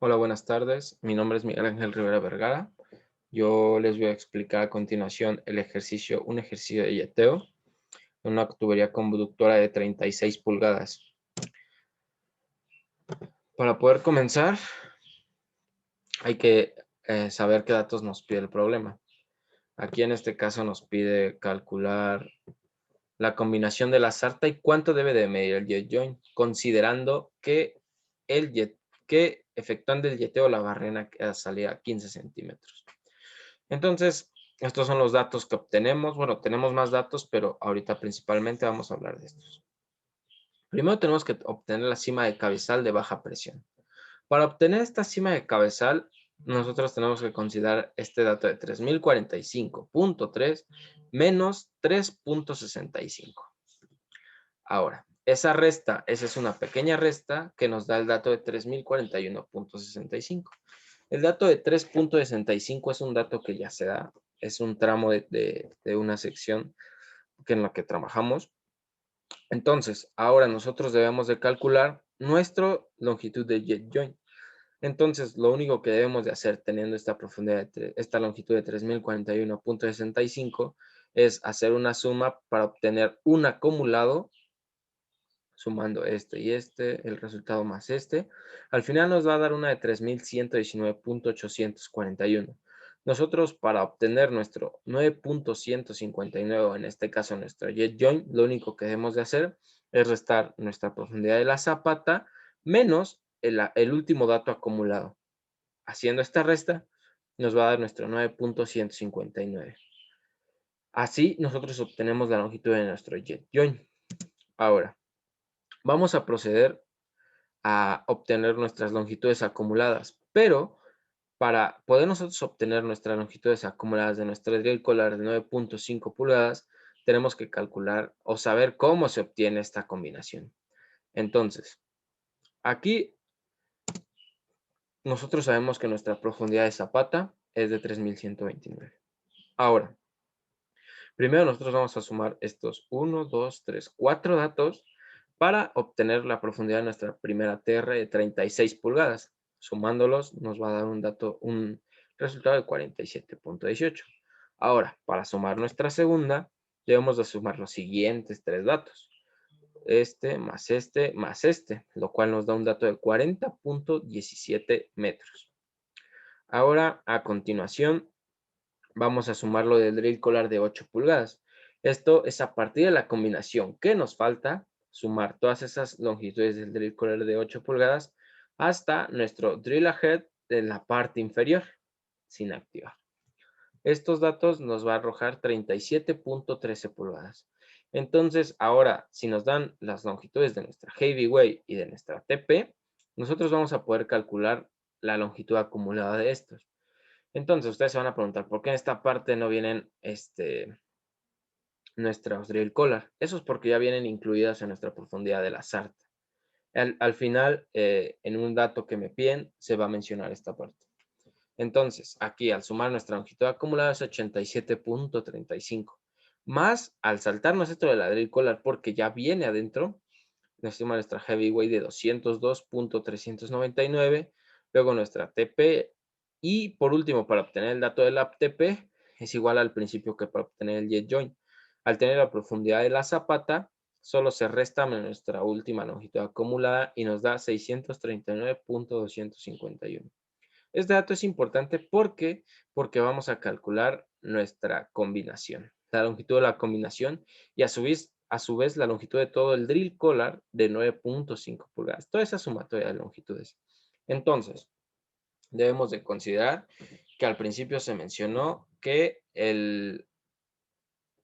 Hola, buenas tardes. Mi nombre es Miguel Ángel Rivera Vergara. Yo les voy a explicar a continuación un ejercicio de yeteo en una tubería conductora de 36 pulgadas. Para poder comenzar, hay que saber qué datos nos pide el problema. Aquí en este caso nos pide calcular la combinación de la sarta y cuánto debe de medir el jet joint, considerando que efectuando el yeteo la barrena salía a 15 centímetros. Entonces, estos son los datos que obtenemos. Bueno, tenemos más datos, pero ahorita principalmente vamos a hablar de estos. Primero tenemos que obtener la cima de cabezal de baja presión. Para obtener esta cima de cabezal, nosotros tenemos que considerar este dato de 3045.3 menos 3.65. Ahora, esa es una pequeña resta que nos da el dato de 3041.65. El dato de 3.65 es un dato que ya se da, es un tramo de una sección en la que trabajamos. Entonces, ahora nosotros debemos de calcular nuestra longitud de jet joint. Entonces, lo único que debemos de hacer teniendo esta profundidad, esta longitud de 3041.65 es hacer una suma para obtener un acumulado sumando este y este, el resultado más este. Al final nos va a dar una de 3119.841. Nosotros para obtener nuestro 9.159, en este caso nuestro jet joint, lo único que debemos de hacer es restar nuestra profundidad de la zapata menos el último dato acumulado. Haciendo esta resta, nos va a dar nuestro 9.159. Así nosotros obtenemos la longitud de nuestro jet joint. Ahora, vamos a proceder a obtener nuestras longitudes acumuladas, pero para poder nosotros obtener nuestras longitudes acumuladas de nuestra drill collar de 9.5 pulgadas, tenemos que calcular o saber cómo se obtiene esta combinación. Entonces, aquí nosotros sabemos que nuestra profundidad de zapata es de 3129. Ahora, primero nosotros vamos a sumar estos 1, 2, 3, 4 datos para obtener la profundidad de nuestra primera TR de 36 pulgadas. Sumándolos nos va a dar un resultado de 47.18. Ahora, para sumar nuestra segunda, debemos de sumar los siguientes tres datos. Este, más este, lo cual nos da un dato de 40.17 metros. Ahora, a continuación, vamos a sumar lo del drill collar de 8 pulgadas. Esto es a partir de la combinación que nos falta, sumar todas esas longitudes del drill collar de 8 pulgadas hasta nuestro drill ahead de la parte inferior, sin activar. Estos datos nos va a arrojar 37.13 pulgadas. Entonces, ahora, si nos dan las longitudes de nuestra heavyweight y de nuestra TP, nosotros vamos a poder calcular la longitud acumulada de estos. Entonces, ustedes se van a preguntar, ¿por qué en esta parte no vienen nuestros drill collar? Eso es porque ya vienen incluidas en nuestra profundidad de la sarta. Al final, en un dato que me piden, se va a mencionar esta parte. Entonces, aquí al sumar nuestra longitud acumulada es 87.35. Más al saltarnos esto de la drill collar porque ya viene adentro, nos suma nuestra heavyweight de 202.399, luego nuestra TP y por último, para obtener el dato de la TP es igual al principio que para obtener el jet joint. Al tener la profundidad de la zapata, solo se resta nuestra última longitud acumulada y nos da 639.251. Este dato es importante porque vamos a calcular nuestra combinación, la longitud de la combinación y a su vez la longitud de todo el drill collar de 9.5 pulgadas. Toda esa sumatoria de longitudes. Entonces, debemos de considerar que al principio se mencionó que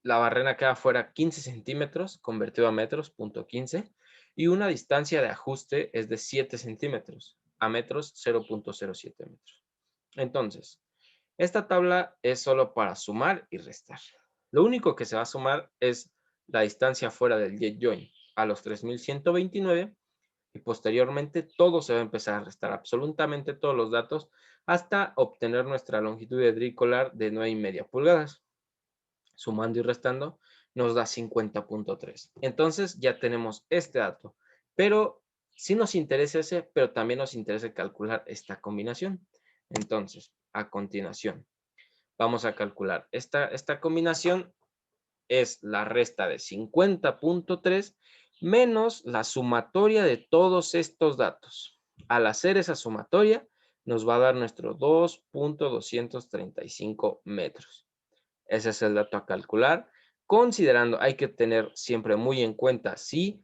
la barrena queda fuera 15 centímetros, convertido a metros, punto 15, y una distancia de ajuste es de 7 centímetros, a metros 0.07 metros. Entonces, esta tabla es solo para sumar y restar. Lo único que se va a sumar es la distancia fuera del jet joint a los 3129 y posteriormente todo se va a empezar a restar, absolutamente todos los datos, hasta obtener nuestra longitud de drill collar de 9,5 pulgadas. Sumando y restando nos da 50.3. Entonces ya tenemos este dato, pero Sí nos interesa ese, pero también nos interesa calcular esta combinación. Entonces, a continuación, vamos a calcular esta combinación. Es la resta de 50.3 menos la sumatoria de todos estos datos. Al hacer esa sumatoria, nos va a dar nuestro 2.235 metros. Ese es el dato a calcular. Considerando, hay que tener siempre muy en cuenta si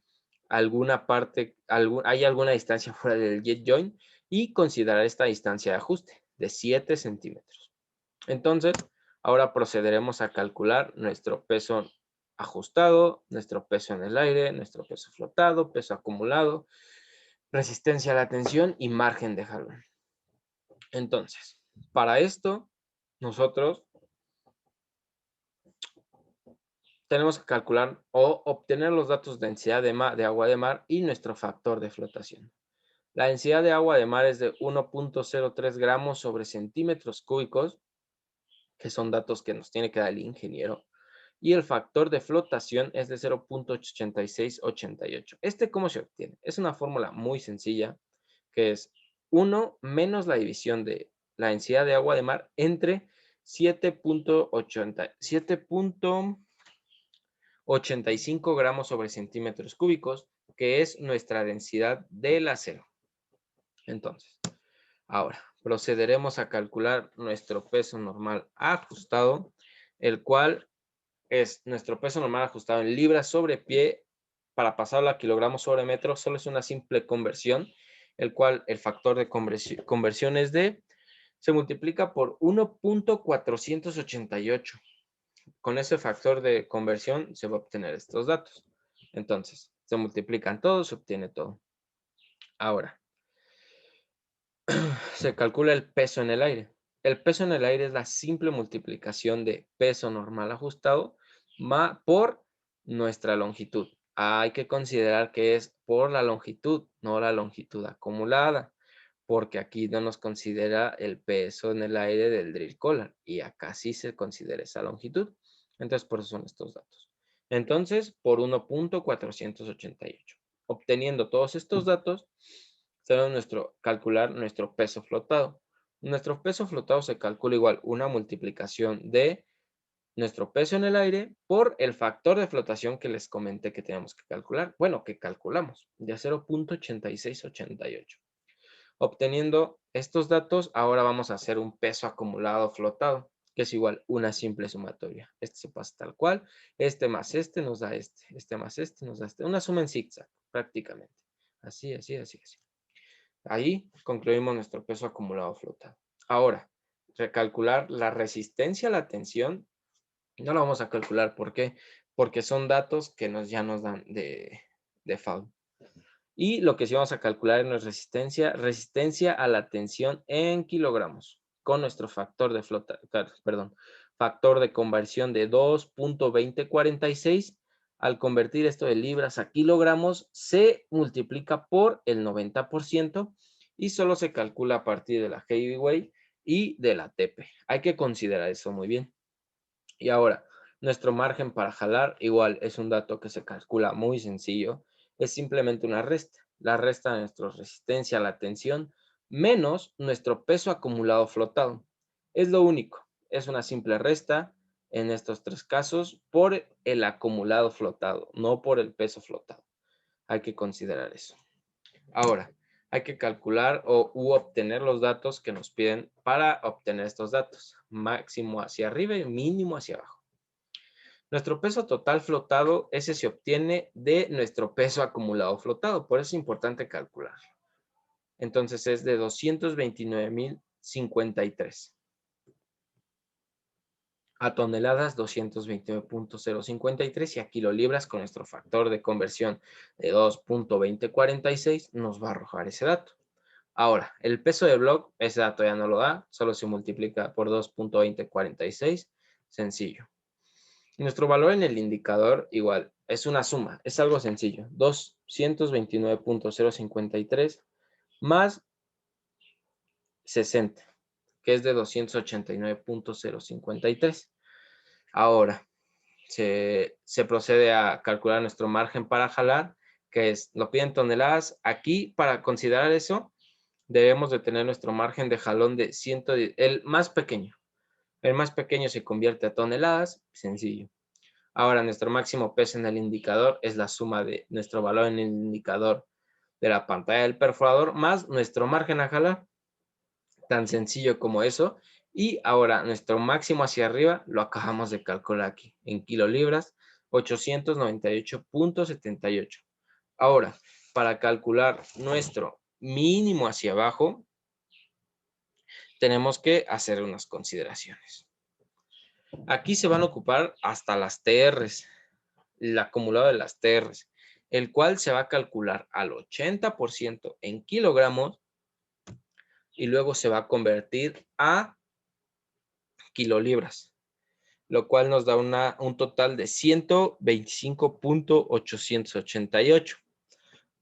alguna parte, hay alguna distancia fuera del jet joint y considerar esta distancia de ajuste de 7 centímetros. Entonces, ahora procederemos a calcular nuestro peso ajustado, nuestro peso en el aire, nuestro peso flotado, peso acumulado, resistencia a la tensión y margen de jalón. Entonces, para esto, nosotros tenemos que calcular o obtener los datos de densidad de agua de mar y nuestro factor de flotación. La densidad de agua de mar es de 1.03 gramos sobre centímetros cúbicos, que son datos que nos tiene que dar el ingeniero. Y el factor de flotación es de 0.8688. ¿Cómo se obtiene? Es una fórmula muy sencilla, que es 1 menos la división de la densidad de agua de mar entre 7.85 gramos sobre centímetros cúbicos, que es nuestra densidad del acero. Entonces, ahora procederemos a calcular nuestro peso normal ajustado, el cual es nuestro peso normal ajustado en libras sobre pie. Para pasarlo a kilogramos sobre metro, solo es una simple conversión, el cual el factor de conversión es se multiplica por 1.488. Con ese factor de conversión se va a obtener estos datos. Entonces, se multiplican todos, se obtiene todo. Ahora, se calcula el peso en el aire. El peso en el aire es la simple multiplicación de peso normal ajustado por nuestra longitud. Hay que considerar que es por la longitud, no la longitud acumulada, porque aquí no nos considera el peso en el aire del drill collar y acá sí se considera esa longitud. Entonces, por eso son estos datos. Entonces, por 1.488. Obteniendo todos estos datos, será calcular nuestro peso flotado. Nuestro peso flotado se calcula igual una multiplicación de nuestro peso en el aire por el factor de flotación que les comenté que tenemos que calcular. Bueno, que calculamos de 0.8688. Obteniendo estos datos, ahora vamos a hacer un peso acumulado flotado, que es igual una simple sumatoria. Este se pasa tal cual, este más este nos da este más este nos da este. Una suma en zigzag, prácticamente. Así, así, así, así. Ahí concluimos nuestro peso acumulado flotado. Ahora, recalcular la resistencia a la tensión. No lo vamos a calcular. ¿Por qué? Porque son datos que ya nos dan de default. Y lo que sí vamos a calcular es nuestra resistencia a la tensión en kilogramos, con nuestro factor de factor de conversión de 2.2046. Al convertir esto de libras a kilogramos, se multiplica por el 90% y solo se calcula a partir de la heavyweight y de la TP. Hay que considerar eso muy bien. Y ahora, nuestro margen para jalar, igual es un dato que se calcula muy sencillo. Es simplemente una resta. La resta de nuestra resistencia a la tensión menos nuestro peso acumulado flotado. Es lo único. Es una simple resta en estos tres casos por el acumulado flotado, no por el peso flotado. Hay que considerar eso. Ahora, hay que calcular u obtener los datos que nos piden para obtener estos datos. Máximo hacia arriba y mínimo hacia abajo. Nuestro peso total flotado, ese se obtiene de nuestro peso acumulado flotado. Por eso es importante calcularlo. Entonces es de 229.053. A toneladas 229.053 y a kilolibras con nuestro factor de conversión de 2.2046 nos va a arrojar ese dato. Ahora, el peso de block, ese dato ya no lo da, solo se multiplica por 2.2046, sencillo. Nuestro valor en el indicador igual, es una suma, es algo sencillo, 229.053 más 60, que es de 289.053. Ahora, se procede a calcular nuestro margen para jalar, que es, lo piden toneladas. Aquí, para considerar eso, debemos de tener nuestro margen de jalón de 110, el más pequeño. El más pequeño se convierte a toneladas, sencillo. Ahora, nuestro máximo peso en el indicador es la suma de nuestro valor en el indicador de la pantalla del perforador más nuestro margen a jalar. Tan sencillo como eso. Y ahora, nuestro máximo hacia arriba lo acabamos de calcular aquí en kilolibras, 898.78. Ahora, para calcular nuestro mínimo hacia abajo, tenemos que hacer unas consideraciones. Aquí se van a ocupar hasta las TRs, el acumulado de las TRs, el cual se va a calcular al 80% en kilogramos y luego se va a convertir a kilolibras, lo cual nos da un total de 125.888.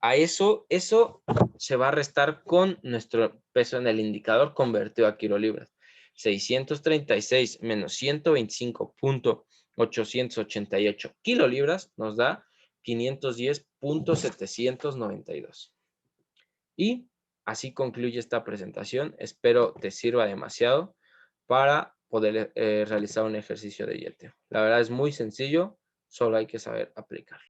A eso se va a restar con nuestro peso en el indicador convertido a kilolibras. 636 menos 125.888 kilolibras nos da 510.792. Y así concluye esta presentación. Espero te sirva demasiado para poder realizar un ejercicio de yeteo. La verdad es muy sencillo, solo hay que saber aplicarlo.